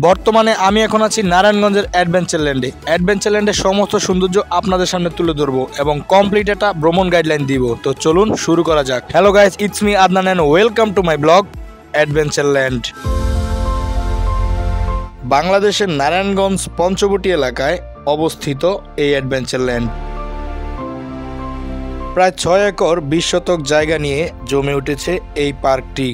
বর্তমানে আমি এখন আছি নারায়ণগঞ্জের অ্যাডভেঞ্চার ল্যান্ডে। অ্যাডভেঞ্চার ল্যান্ডের সমস্ত সৌন্দর্য আপনাদের সামনে তুলে ধরবো এবং কমপ্লিট একটা ভ্রমণ গাইডলাইন দিব। তো চলুন শুরু করা যাক। Hello guys, it's me Adnan and welcome to my blog adventure land. বাংলাদেশের নারায়ণগঞ্জ পঞ্চবটি এলাকায় অবস্থিত এই অ্যাডভেঞ্চার ল্যান্ড প্রায় 6 একর 20 শতক জায়গা নিয়ে জমে উঠেছে এই পার্কটি।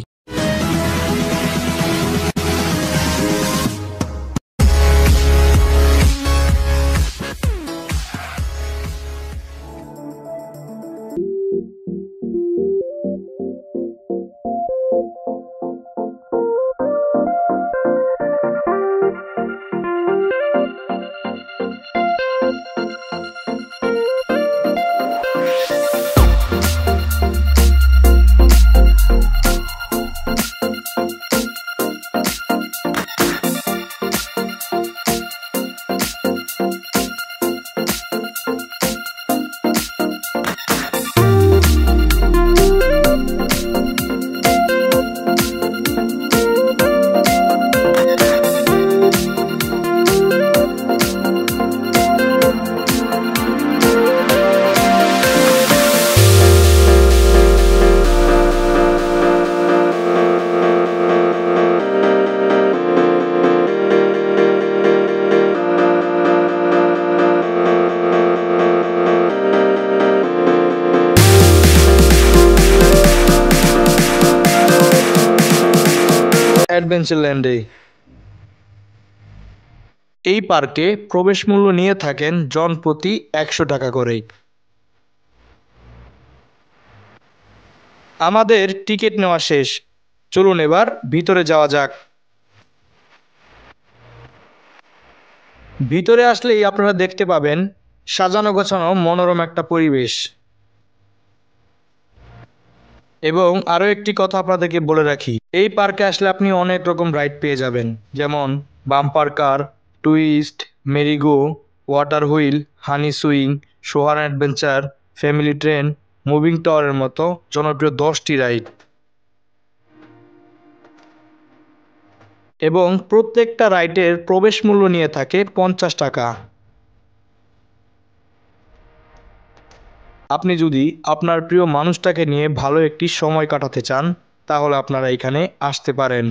অ্যাডভেঞ্চার ল্যান্ডে এই পার্কে প্রবেশ মূল্য নিয়ে থাকেন জন প্রতি 100 টাকা করে। আমাদের টিকিট নেওয়া শেষ, চলুন এবার ভিতরে যাওয়া যাক। ভিতরে আসলেই আপনারা দেখতে পাবেন সাজানো গোছানো মনোরম একটা পরিবেশ। এবং আরও একটি কথা আপনাদেরকে বলে রাখি, এই পার্কে আসলে আপনি অনেক রকম রাইড পেয়ে যাবেন, যেমন bumper car, twist, merry go, water wheel, honey swing, সোহার অ্যাডভেঞ্চার, ফ্যামিলি ট্রেন, মুভিং টাওয়ারের মতো জনপ্রিয় 10টি রাইড। এবং প্রত্যেকটা রাইডের প্রবেশ মূল্য নিয়ে থাকে 50 টাকা। আপনি যদি আপনার প্রিয় মানুষটাকে নিয়ে ভালো একটি সময় কাটাতে চান তাহলে আপনারা এখানে আসতে পারেন।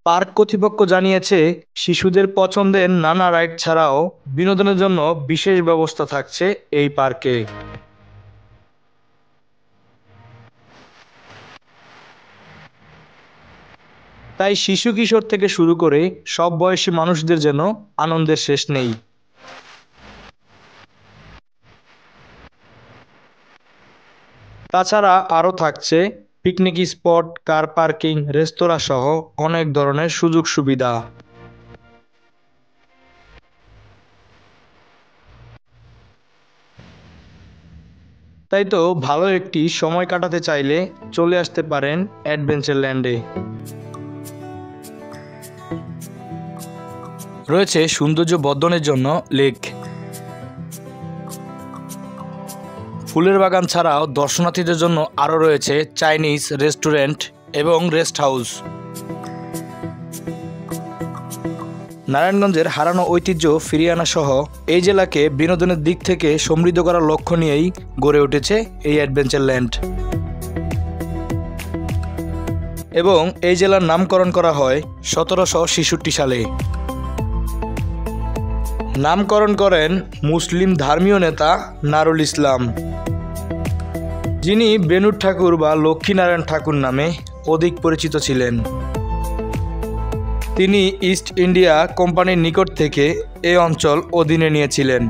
পার্ক কর্তৃপক্ষ জানিয়েছে শিশুদের পছন্দের নানা রাইড ছাড়াও বিনোদনের জন্য বিশেষ ব্যবস্থা থাকছে এই পার্কে। তাই শিশু কিশোর থেকে শুরু করে সব বয়সী মানুষদের যেন আনন্দের শেষ নেই। তাছাড়া আরও থাকছে পিকনিক স্পট, কার পার্কিং, রেস্তোরাঁ সহ অনেক ধরনের সুযোগ সুবিধা। তাই তো ভালো একটি সময় কাটাতে চাইলে চলে আসতে পারেন অ্যাডভেঞ্চার ল্যান্ডে। রয়েছে সৌন্দর্য বর্ধনের জন্য লেক, ফুলের বাগান ছাড়াও দর্শনার্থীদের জন্য আরও রয়েছে চাইনিজ রেস্টুরেন্ট এবং রেস্ট হাউস। নারায়ণগঞ্জের হারানো ঐতিহ্য ফিরিয়ে আনা সহ এই জেলাকে বিনোদনের দিক থেকে সমৃদ্ধ করার লক্ষ্য নিয়েই গড়ে উঠেছে এই অ্যাডভেঞ্চার ল্যান্ড। এবং এই জেলার নামকরণ করা হয় 1766 সালে। নামকরণ করেন মুসলিম ধর্মীয় নেতা নারুল ইসলাম, যিনি বেনুর ঠাকুর বা লক্ষ্মীনারায়ণ ঠাকুর নামে অধিক পরিচিত ছিলেন। তিনি ইস্ট ইন্ডিয়া কোম্পানির নিকট থেকে এই অঞ্চল অধীনে নিয়েছিলেন।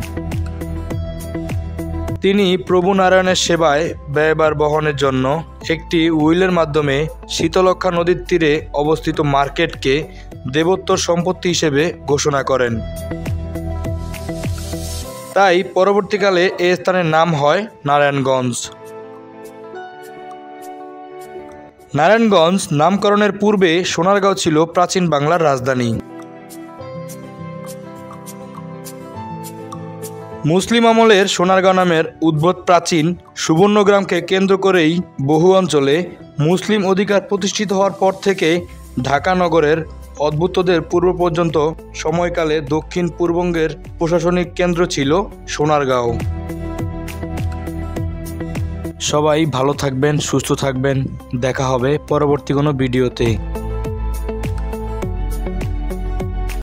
তিনি প্রভু নারায়ণের সেবায় ব্যয়ভার বহনের জন্য একটি উইলের মাধ্যমে শীতলক্ষ্যা নদীর তীরে অবস্থিত মার্কেটকে দেবোত্তর সম্পত্তি হিসেবে ঘোষণা করেন। তাই পরবর্তীকালে এই স্থানের নাম হয় নারায়ণগঞ্জ। নারায়ণগঞ্জ নামকরণের পূর্বে সোনারগাঁও ছিল প্রাচীন বাংলার রাজধানী। মুসলিম আমলের সোনারগাঁও নামের উদ্ভূত প্রাচীন সুবর্ণগ্রামকে কেন্দ্র করেই বহু অঞ্চলে মুসলিম অধিকার প্রতিষ্ঠিত হওয়ার পর থেকে ঢাকা নগরের অদ্ভুতদের পূর্ব পর্যন্ত সময়কালে দক্ষিণ পূর্ববঙ্গের প্রশাসনিক কেন্দ্র ছিল সোনারগাঁও। সবাই ভালো থাকবেন, সুস্থ থাকবেন। দেখা হবে পরবর্তী কোনো ভিডিওতে।